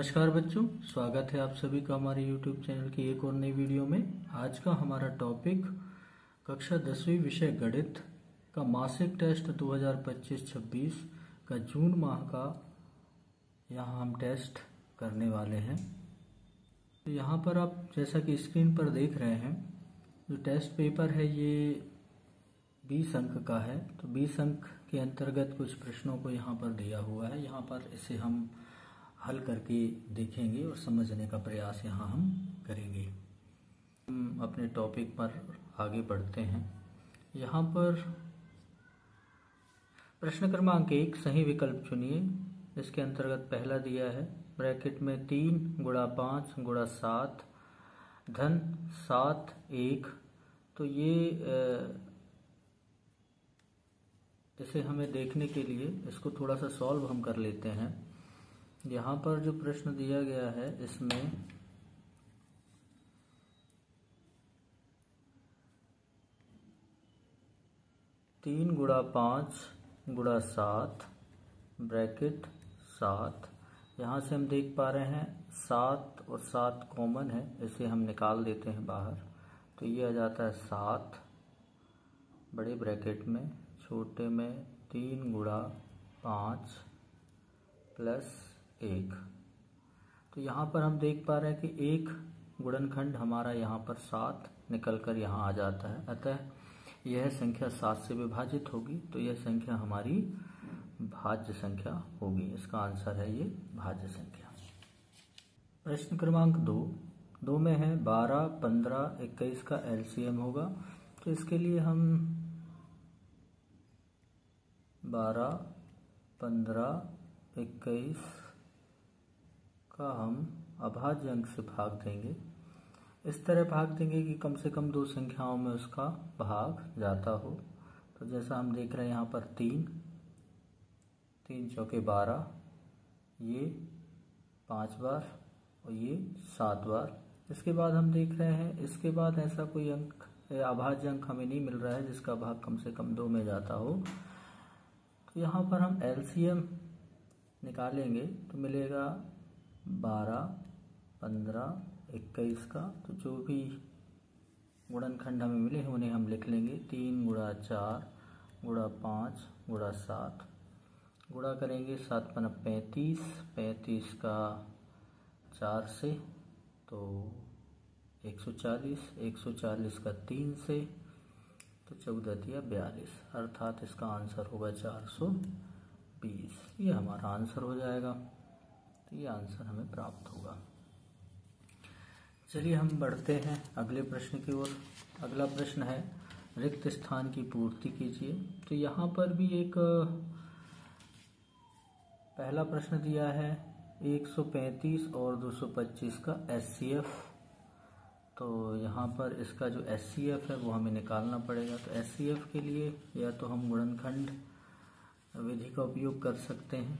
नमस्कार बच्चों, स्वागत है आप सभी का हमारे YouTube चैनल की एक और नई वीडियो में। आज का हमारा टॉपिक कक्षा 10वीं विषय गणित का मासिक टेस्ट 2025-26 का जून माह का यहाँ हम टेस्ट करने वाले हैं। तो यहाँ पर आप जैसा कि स्क्रीन पर देख रहे हैं, जो टेस्ट पेपर है ये 20 अंक का है। तो 20 अंक के अंतर्गत कुछ प्रश्नों को यहाँ पर दिया हुआ है। यहाँ पर इसे हम हल करके देखेंगे और समझने का प्रयास यहाँ हम करेंगे। हम अपने टॉपिक पर आगे बढ़ते हैं। यहाँ पर प्रश्न क्रमांक 1 सही विकल्प चुनिए। इसके अंतर्गत पहला दिया है ब्रैकेट में 3 गुणा 5 गुणा 7 धन 7 1। तो ये इसे हमें देखने के लिए इसको थोड़ा सा सॉल्व हम कर लेते हैं। यहाँ पर जो प्रश्न दिया गया है इसमें तीन गुणा 5 गुणा 7 ब्रैकेट 7। यहाँ से हम देख पा रहे हैं 7 और 7 कॉमन है, इसे हम निकाल देते हैं बाहर। तो ये आ जाता है 7 बड़े ब्रैकेट में, छोटे में 3 गुणा 5 प्लस 1। तो यहाँ पर हम देख पा रहे हैं कि एक गुणनखंड हमारा यहाँ पर 7 निकल कर यहाँ आ जाता है। अतः यह संख्या 7 से विभाजित होगी, तो यह संख्या हमारी भाज्य संख्या होगी। इसका आंसर है ये भाज्य संख्या। प्रश्न क्रमांक 2 में है 12, 15, 21 का एलसीएम होगा। तो इसके लिए हम 12, 15, 21 का हम अभाज्य अंक से भाग देंगे। इस तरह भाग देंगे कि कम से कम 2 संख्याओं में उसका भाग जाता हो। तो जैसा हम देख रहे हैं यहाँ पर 3 चौके 12, ये 5 बार और ये 7 बार। इसके बाद हम देख रहे हैं इसके बाद ऐसा कोई अंक या अभाज्य अंक हमें नहीं मिल रहा है जिसका भाग कम से कम 2 में जाता हो। तो यहाँ पर हम एलसीएम निकालेंगे तो मिलेगा 12, 15, 21 का। तो जो भी गुणनखंड हमें मिले हैं उन्हें हम लिख लेंगे। 3 गुणा 4 गुणा 5 गुणा 7 गुणा करेंगे 7 पन्ना 35, 35 का 4 से तो 140, 140 का 3 से तो 14 दिया 42, अर्थात इसका आंसर होगा 420। ये हमारा आंसर हो जाएगा। तो ये आंसर हमें प्राप्त होगा। चलिए हम बढ़ते हैं अगले प्रश्न की ओर। अगला प्रश्न है रिक्त स्थान की पूर्ति कीजिए। तो यहाँ पर भी एक पहला प्रश्न दिया है 135 और 225 का एचसीएफ। तो यहाँ पर इसका जो एचसीएफ है वो हमें निकालना पड़ेगा। तो एचसीएफ के लिए या तो हम गुणनखंड विधि का उपयोग कर सकते हैं।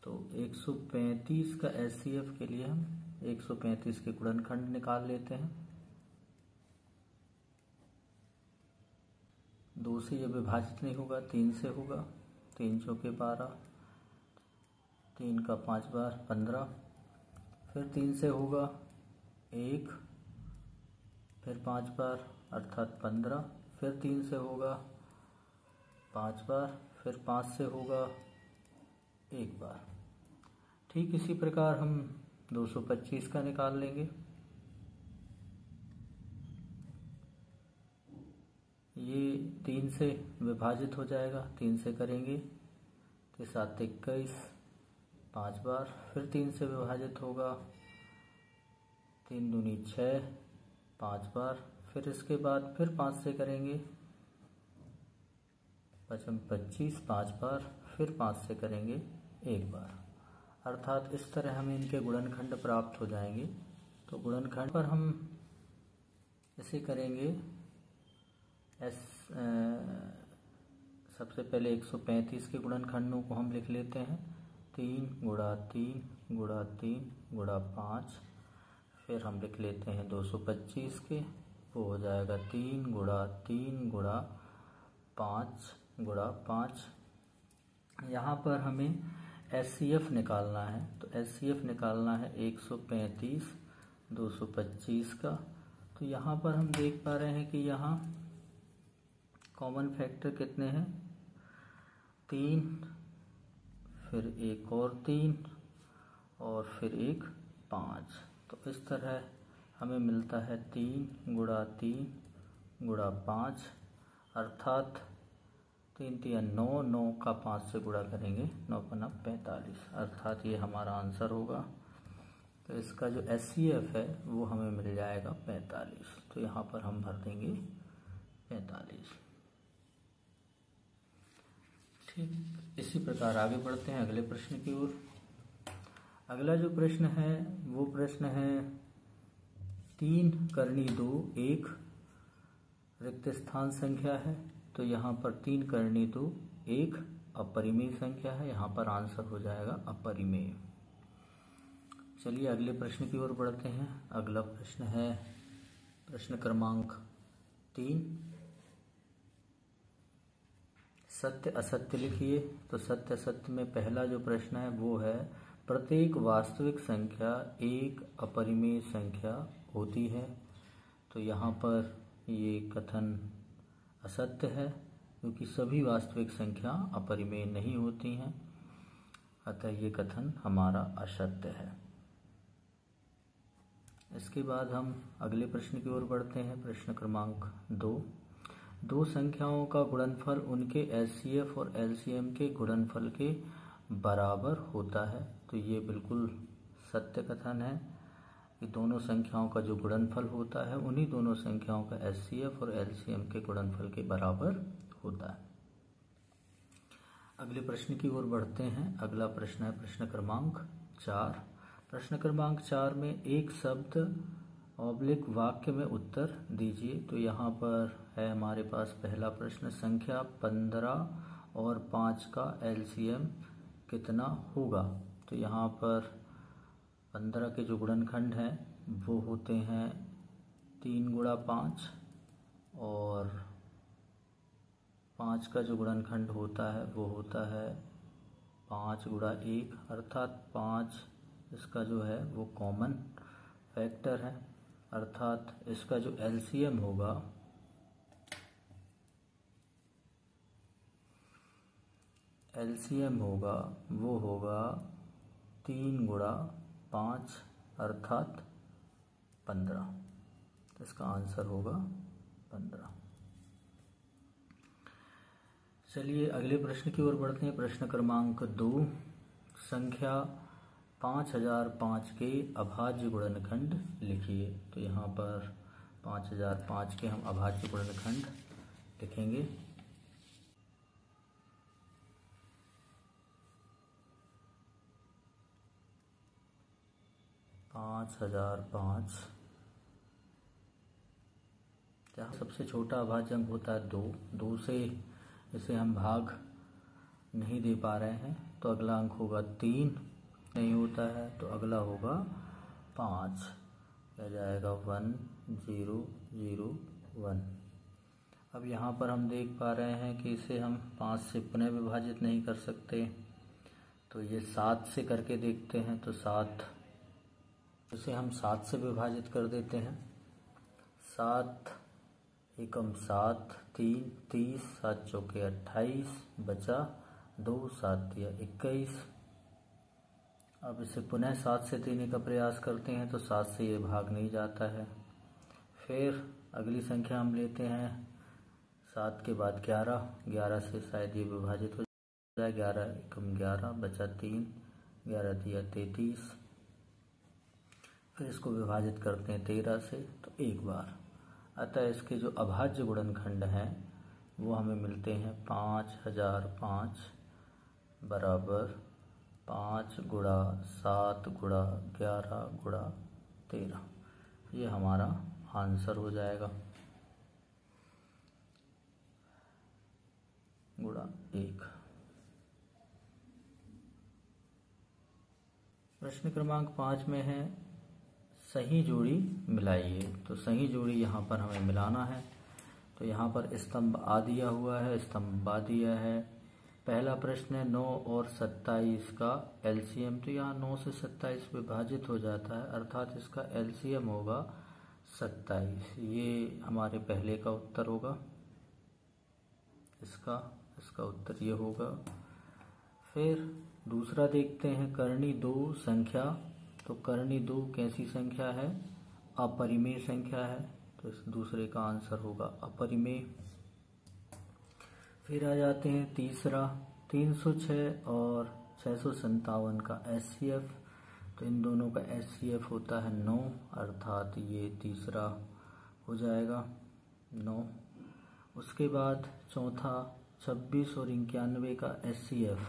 तो 135 का एचसीएफ के लिए हम 135 के गुणनखंड निकाल लेते हैं। 2 से यह विभाजित नहीं होगा, 3 से होगा। 3 चौके 12, 3 का 5 बार 15, फिर 3 से होगा 1, फिर 5 बार अर्थात 15, फिर 3 से होगा 5 बार, फिर 5 से होगा 1 बार। ठीक इसी प्रकार हम 225 का निकाल लेंगे। ये 3 से विभाजित हो जाएगा, 3 से करेंगे तो 7 21, 5 बार, फिर 3 से विभाजित होगा 3 दूनी 6, 5 बार, फिर इसके बाद फिर 5 से करेंगे 25, 5 बार, फिर 5 से करेंगे 1 बार। अर्थात इस तरह हमें इनके गुणनखंड प्राप्त हो जाएंगे। तो गुणनखंड पर हम इसे करेंगे सबसे पहले 135 के गुणनखंडों को हम लिख लेते हैं। 3 गुणा 3 गुणा 3 गुणा 5, फिर हम लिख लेते हैं 225 के, वो हो जाएगा 3 गुणा 3 गुणा 5 गुणा 5। यहाँ पर हमें SCF निकालना है। तो SCF निकालना है 135 225 का। तो यहाँ पर हम देख पा रहे हैं कि यहाँ कॉमन फैक्टर कितने हैं, 3, फिर एक और 3 और फिर एक 5। तो इस तरह हमें मिलता है 3 गुणा 3 गुणा 5, अर्थात 3 3 9, 9 का 5 से गुणा करेंगे, 9 5 45, अर्थात ये हमारा आंसर होगा। तो इसका जो SCF है वो हमें मिल जाएगा 45। तो यहाँ पर हम भर देंगे 45। ठीक, इसी प्रकार आगे बढ़ते हैं अगले प्रश्न की ओर। अगला जो प्रश्न है वो प्रश्न है 3 करनी 2 1 रिक्त स्थान संख्या है। तो यहाँ पर 3 करनी 2 1 अपरिमेय संख्या है, यहाँ पर आंसर हो जाएगा अपरिमेय। चलिए अगले प्रश्न की ओर बढ़ते हैं। अगला प्रश्न है प्रश्न क्रमांक 3, सत्य असत्य लिखिए। तो सत्य असत्य में पहला जो प्रश्न है वो है प्रत्येक वास्तविक संख्या एक अपरिमेय संख्या होती है। तो यहाँ पर ये कथन असत्य है, क्योंकि सभी वास्तविक संख्या अपरिमेय नहीं होती हैं, अतः ये कथन हमारा असत्य है। इसके बाद हम अगले प्रश्न की ओर बढ़ते हैं। प्रश्न क्रमांक 2, दो संख्याओं का गुणनफल उनके SCF और LCM के गुणनफल के बराबर होता है। तो ये बिल्कुल सत्य कथन है कि दोनों संख्याओं का जो गुणनफल होता है उन्हीं दोनों संख्याओं का SCF और LCM के गुणनफल के बराबर होता है। अगले प्रश्न की ओर बढ़ते हैं। अगला प्रश्न है प्रश्न क्रमांक 4। प्रश्न क्रमांक 4 में एक शब्द ऑब्लिक वाक्य में उत्तर दीजिए। तो यहाँ पर है हमारे पास पहला प्रश्न, संख्या 15 और 5 का LCM कितना होगा। तो यहाँ पर 15 के जो गुणनखंड हैं वो होते हैं 3 गुणा 5, और 5 का जो गुणनखंड होता है वो होता है 5 गुणा 1, अर्थात 5 इसका जो है वो कॉमन फैक्टर है, अर्थात इसका जो LCM होगा वो होगा 3 गुणा 5 अर्थात 15। तो इसका आंसर होगा 15। चलिए अगले प्रश्न की ओर बढ़ते हैं। प्रश्न क्रमांक 2, संख्या 5005 के अभाज्य गुणनखंड लिखिए। तो यहाँ पर 5005 के हम अभाज्य गुणनखंड लिखेंगे। जहाँ सबसे छोटा अभाज्य अंक होता है 2 से इसे हम भाग नहीं दे पा रहे हैं, तो अगला अंक होगा 3, नहीं होता है तो अगला होगा 5, क्या जाएगा 1 0 0 1। अब यहाँ पर हम देख पा रहे हैं कि इसे हम 5 से पुनः विभाजित नहीं कर सकते, तो ये 7 से करके देखते हैं। तो 7, इसे हम 7 से विभाजित कर देते हैं। 7 एकम 7, 3 30, 7 चौके 28, बचा 2, 7 या 21। अब इसे पुनः 7 से देने का प्रयास करते हैं, तो 7 से ये भाग नहीं जाता है। फिर अगली संख्या हम लेते हैं 7 के बाद 11, 11 से शायद ये विभाजित हो जाए, 11 एकम 11, बचा 3, 11 दिया 33। फिर इसको विभाजित करते हैं 13 से, तो एक बार। अतः इसके जो अभाज्य गुणनखंड हैं वो हमें मिलते हैं 5005 बराबर 5 गुणा 7 गुणा 11 गुणा 13। ये हमारा आंसर हो जाएगा, गुणा 1। प्रश्न क्रमांक 5 में है सही जोड़ी मिलाइए। तो सही जोड़ी यहाँ पर हमें मिलाना है। तो यहाँ पर स्तंभ आ दिया हुआ है, स्तंभ बा दिया है, पहला प्रश्न है 9 और 27 का एलसीएम। तो यहाँ 9 से 27 विभाजित हो जाता है, अर्थात इसका एलसीएम होगा 27। ये हमारे पहले का उत्तर होगा। इसका उत्तर ये होगा। फिर दूसरा देखते हैं कर्णी 2 संख्या। तो कर्णी 2 कैसी संख्या है? अपरिमेय संख्या है, तो इस दूसरे का आंसर होगा अपरिमेय। फिर आ जाते हैं तीसरा 306 और 657 का एचसीएफ। तो इन दोनों का एचसीएफ होता है 9, अर्थात ये तीसरा हो जाएगा 9। उसके बाद चौथा 26 और 91 का एचसीएफ।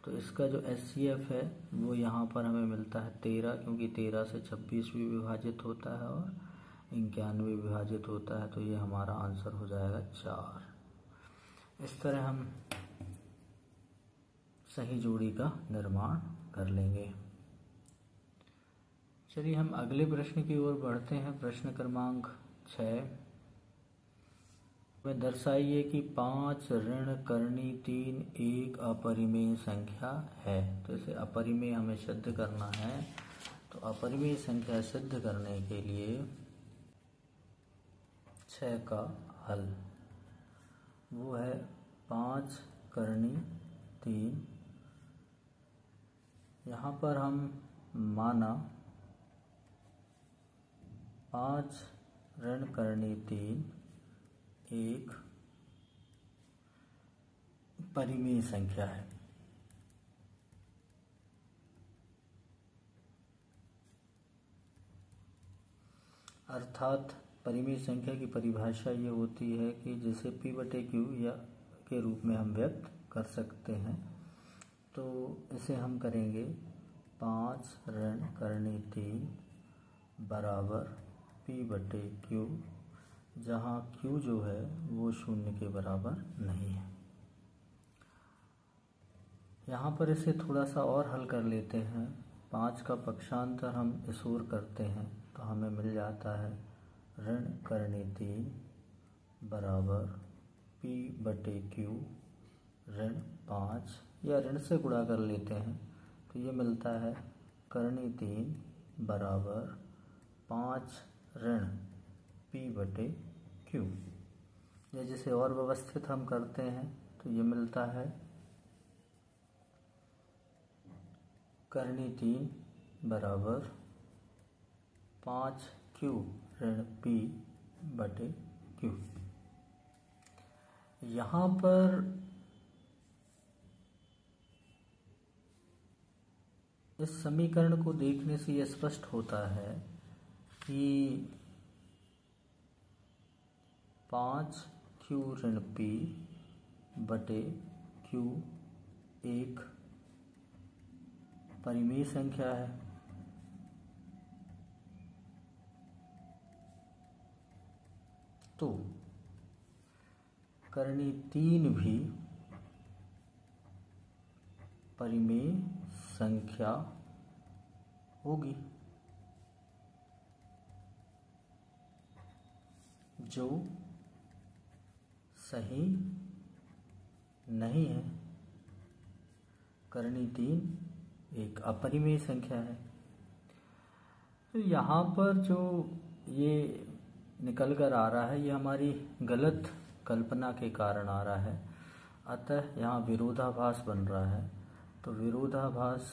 तो इसका जो एचसीएफ है वो यहाँ पर हमें मिलता है 13, क्योंकि 13 से 26 भी विभाजित होता है और 91 विभाजित होता है, तो ये हमारा आंसर हो जाएगा 4। इस तरह हम सही जोड़ी का निर्माण कर लेंगे। चलिए हम अगले प्रश्न की ओर बढ़ते हैं। प्रश्न क्रमांक 6 में दर्शाइए कि 5 ऋण कर्णी 3 एक अपरिमेय संख्या है। तो इसे अपरिमेय हमें सिद्ध करना है। तो अपरिमेय संख्या सिद्ध करने के लिए 6 का हल वो है 5 कर्णी 3। यहाँ पर हम माना 5 ऋण कर्णी 3 एक परिमेय संख्या है। अर्थात परिमेय संख्या की परिभाषा ये होती है कि जिसे P/Q या के रूप में हम व्यक्त कर सकते हैं। तो इसे हम करेंगे 5 ऋण कर्णी 3 बराबर P/Q, जहाँ Q जो है वो 0 के बराबर नहीं है। यहाँ पर इसे थोड़ा सा और हल कर लेते हैं। 5 का पक्षांतर हम इस ओर करते हैं तो हमें मिल जाता है ऋण कर्णी 3 बराबर P/Q ऋण 5, या ऋण से गुणा कर लेते हैं तो ये मिलता है कर्णी 3 बराबर 5 ऋण P/Q। या जिसे और व्यवस्थित हम करते हैं तो ये मिलता है कर्णी 3 बराबर 5Q ऋण P/Q। यहाँ पर इस समीकरण को देखने से यह स्पष्ट होता है कि 5Q ऋण P/Q एक परिमेय संख्या है। तो कर्णी 3 भी परिमेय संख्या होगी, जो सही नहीं है। कर्णी 3 एक अपरिमेय संख्या है। तो यहाँ पर जो ये निकल कर आ रहा है ये हमारी गलत कल्पना के कारण आ रहा है, अतः यहाँ विरोधाभास बन रहा है। तो विरोधाभास,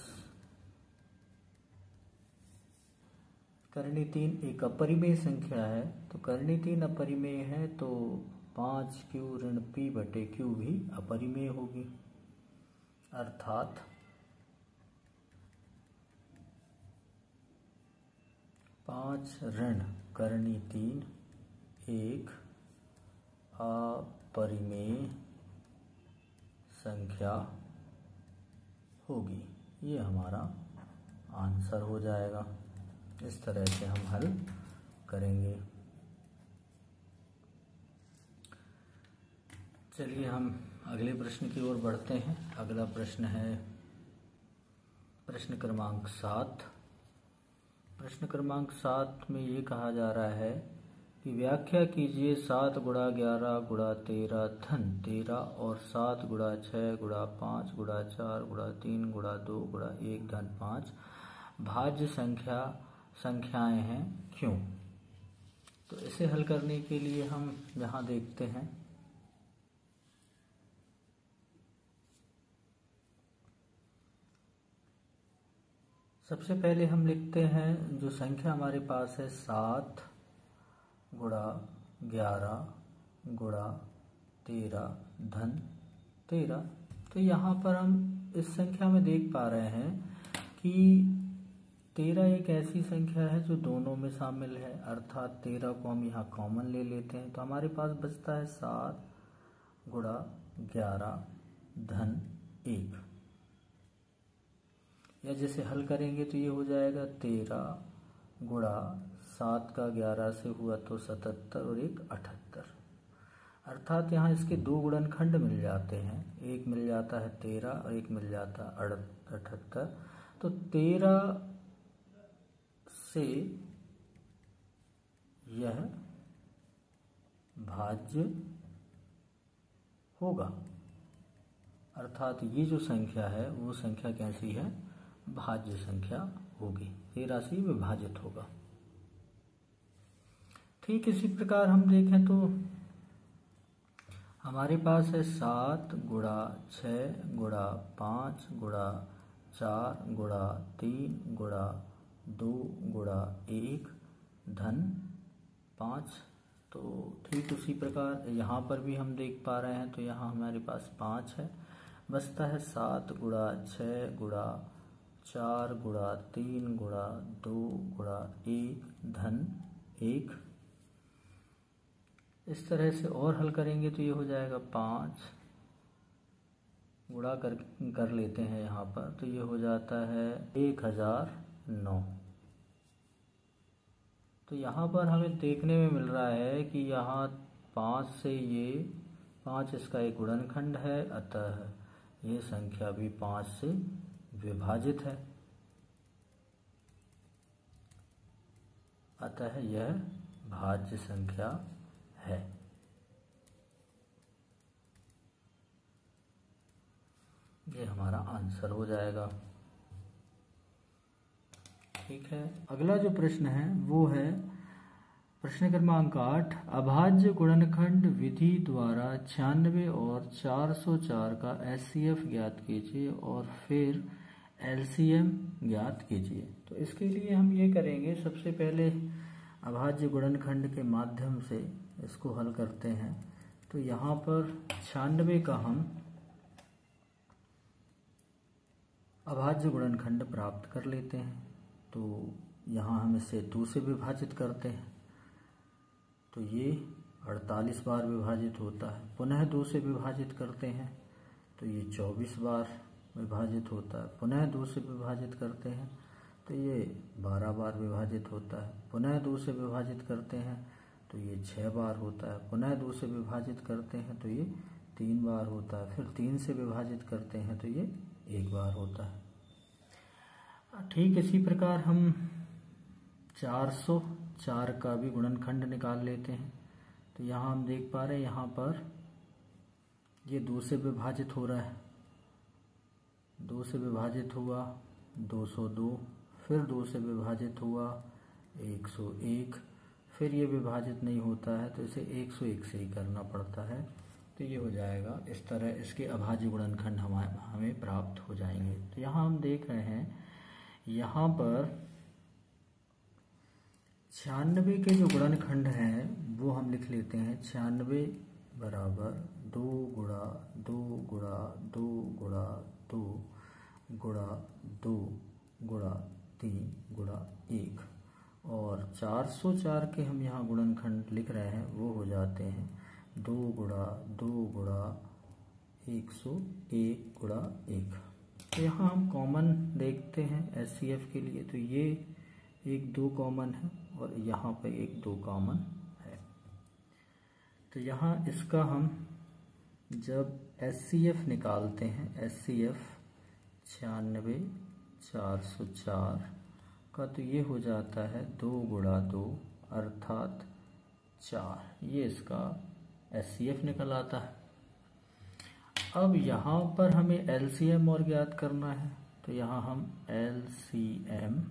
कर्णी 3 एक अपरिमेय संख्या है, तो कर्णी 3 अपरिमेय है तो 5Q ऋण P/Q भी अपरिमेय होगी। अर्थात पाँच ऋण कर्णी 3 एक अपरिमेय संख्या होगी। ये हमारा आंसर हो जाएगा। इस तरह से हम हल करेंगे। चलिए हम अगले प्रश्न की ओर बढ़ते हैं। अगला प्रश्न है प्रश्न क्रमांक 7। प्रश्न क्रमांक 7 में ये कहा जा रहा है कि व्याख्या कीजिए 7 गुणा 11 गुणा 13 धन 13 और 7 गुणा 6 गुणा 5 गुणा 4 गुणा 3 गुणा 2 गुणा 1 धन 5 भाज्य संख्याएं हैं क्यों। तो इसे हल करने के लिए हम यहाँ देखते हैं। सबसे पहले हम लिखते हैं जो संख्या हमारे पास है 7 गुणा 11 गुणा 13 धन 13। तो यहाँ पर हम इस संख्या में देख पा रहे हैं कि 13 एक ऐसी संख्या है जो दोनों में शामिल है, अर्थात 13 को हम यहाँ कॉमन ले लेते हैं। तो हमारे पास बचता है 7 गुणा 11 धन 1, या जैसे हल करेंगे तो ये हो जाएगा 13 गुणा 7 का 11 से हुआ तो 77 और 1 78। अर्थात यहाँ इसके दो गुणनखंड मिल जाते हैं, एक मिल जाता है 13 और एक मिल जाता है 78। तो 13 से यह भाज्य होगा, अर्थात ये जो संख्या है वो संख्या कैसी है, भाज्य संख्या होगी, 13 से विभाजित होगा। ठीक इसी प्रकार हम देखें तो हमारे पास है 7 गुणा 6 गुणा 5 गुणा 4 गुणा 3 गुणा 2 गुणा 1 धन 5। तो ठीक उसी प्रकार यहाँ पर भी हम देख पा रहे हैं, तो यहाँ हमारे पास 5 है, बचता है 7 गुणा 6 गुणा 4 गुणा 3 गुणा 2 गुणा 1 धन 1। इस तरह से और हल करेंगे तो ये हो जाएगा 5 गुणा कर लेते हैं यहाँ पर, तो ये हो जाता है 1009। तो यहाँ पर हमें देखने में मिल रहा है कि यहाँ 5 से ये 5 इसका एक गुणनखंड है, अतः ये संख्या भी 5 से विभाजित है, अतः यह भाज्य संख्या है। ये हमारा आंसर हो जाएगा। ठीक है, अगला जो प्रश्न है वो है प्रश्न क्रमांक 8। अभाज्य गुणनखंड विधि द्वारा 96 और 404 का एचसीएफ ज्ञात कीजिए और फिर एलसीएम ज्ञात कीजिए। तो इसके लिए हम ये करेंगे, सबसे पहले अभाज्य गुणनखंड के माध्यम से इसको हल करते हैं। तो यहाँ पर 96 का हम अभाज्य गुणनखंड प्राप्त कर लेते हैं। तो यहाँ हम इसे 2 से विभाजित करते हैं, तो ये 48 बार विभाजित होता है। पुनः 2 से विभाजित करते हैं तो ये 24 बार विभाजित होता है। पुनः 2 से विभाजित करते हैं तो ये 12 बार विभाजित होता है। पुनः 2 से विभाजित करते हैं तो ये 6 बार होता है। पुनः 2 से विभाजित करते हैं तो ये 3 बार होता है। फिर 3 से विभाजित करते हैं तो ये 1 बार होता है। ठीक इसी प्रकार हम 404 का भी गुणनखंड निकाल लेते हैं। तो यहाँ हम देख पा रहे हैं, यहाँ पर ये 2 से विभाजित हो रहा है, 2 से विभाजित हुआ 202, फिर 2 से विभाजित हुआ 101, फिर ये विभाजित नहीं होता है तो इसे 101 से ही करना पड़ता है। तो ये हो जाएगा इस तरह, इसके अभाज्य गुणनखंड हमें प्राप्त हो जाएंगे। तो यहाँ हम देख रहे हैं, यहाँ पर 96 के जो गुणनखंड हैं वो हम लिख लेते हैं। 96 बराबर 2 गुणा 2 गुणा 2 गुणा 2 गुणा 2 गुणा 3 गुणा 1, और 404 के हम यहाँ गुणनखंड लिख रहे हैं वो हो जाते हैं 2 गुणा 2 गुणा 101 गुणा 1। तो यहाँ हम कॉमन देखते हैं एचसीएफ के लिए, तो ये 1 2 कॉमन है और यहाँ पे 1 2 कॉमन है। तो यहाँ इसका हम जब एचसीएफ निकालते हैं, एचसीएफ 96 404 का, तो ये हो जाता है 2 गुणा 2 अर्थात 4, ये इसका HCF निकल आता है। अब यहाँ पर हमें LCM और ज्ञात करना है, तो यहाँ हम LCM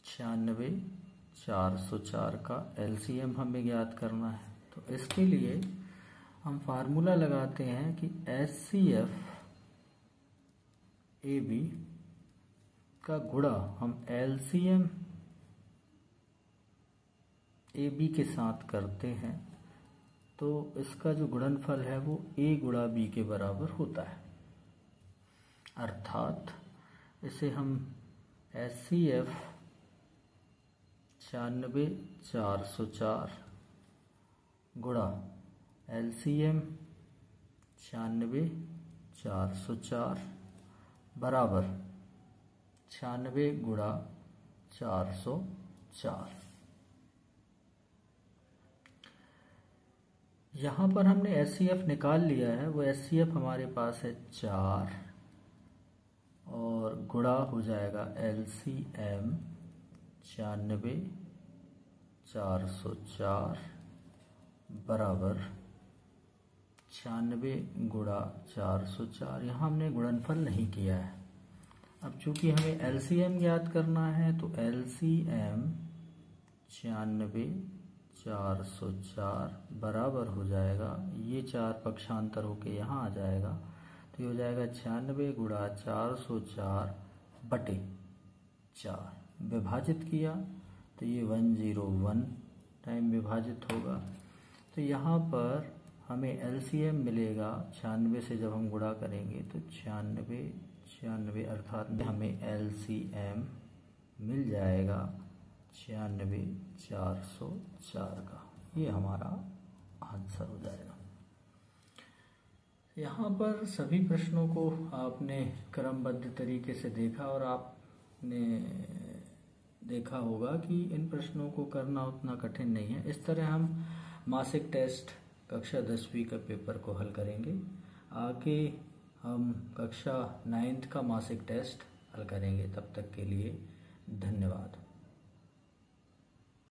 96,404 का LCM हमें ज्ञात करना है। तो इसके लिए हम फार्मूला लगाते हैं कि HCF AB का गुणा हम LCM AB के साथ करते हैं, तो इसका जो गुणनफल है वो A गुणा B के बराबर होता है। अर्थात इसे हम HCF 96,404 गुणा LCM 96,404 बराबर 96 गुणा 404। यहाँ पर हमने HCF निकाल लिया है, वो HCF हमारे पास है 4 और गुणा हो जाएगा LCM 96,404 बराबर 96 गुणा 404। यहाँ हमने गुणनफल नहीं किया है। अब चूंकि हमें LCM ज्ञात करना है, तो LCM 96,404 बराबर हो जाएगा, ये 4 पक्षांतर होके यहाँ आ जाएगा, तो ये हो जाएगा 96 गुणा 404 बटे 4। विभाजित किया तो ये 101 टाइम विभाजित होगा। तो यहाँ पर हमें LCM मिलेगा 96 से जब हम गुणा करेंगे तो 96 अर्थात हमें LCM मिल जाएगा 96,404 का। ये हमारा आंसर हो जाएगा। यहाँ पर सभी प्रश्नों को आपने क्रमबद्ध तरीके से देखा और आपने देखा होगा कि इन प्रश्नों को करना उतना कठिन नहीं है। इस तरह हम मासिक टेस्ट कक्षा 10वीं का पेपर को हल करेंगे। आगे हम कक्षा 9th का मासिक टेस्ट हल करेंगे। तब तक के लिए धन्यवाद।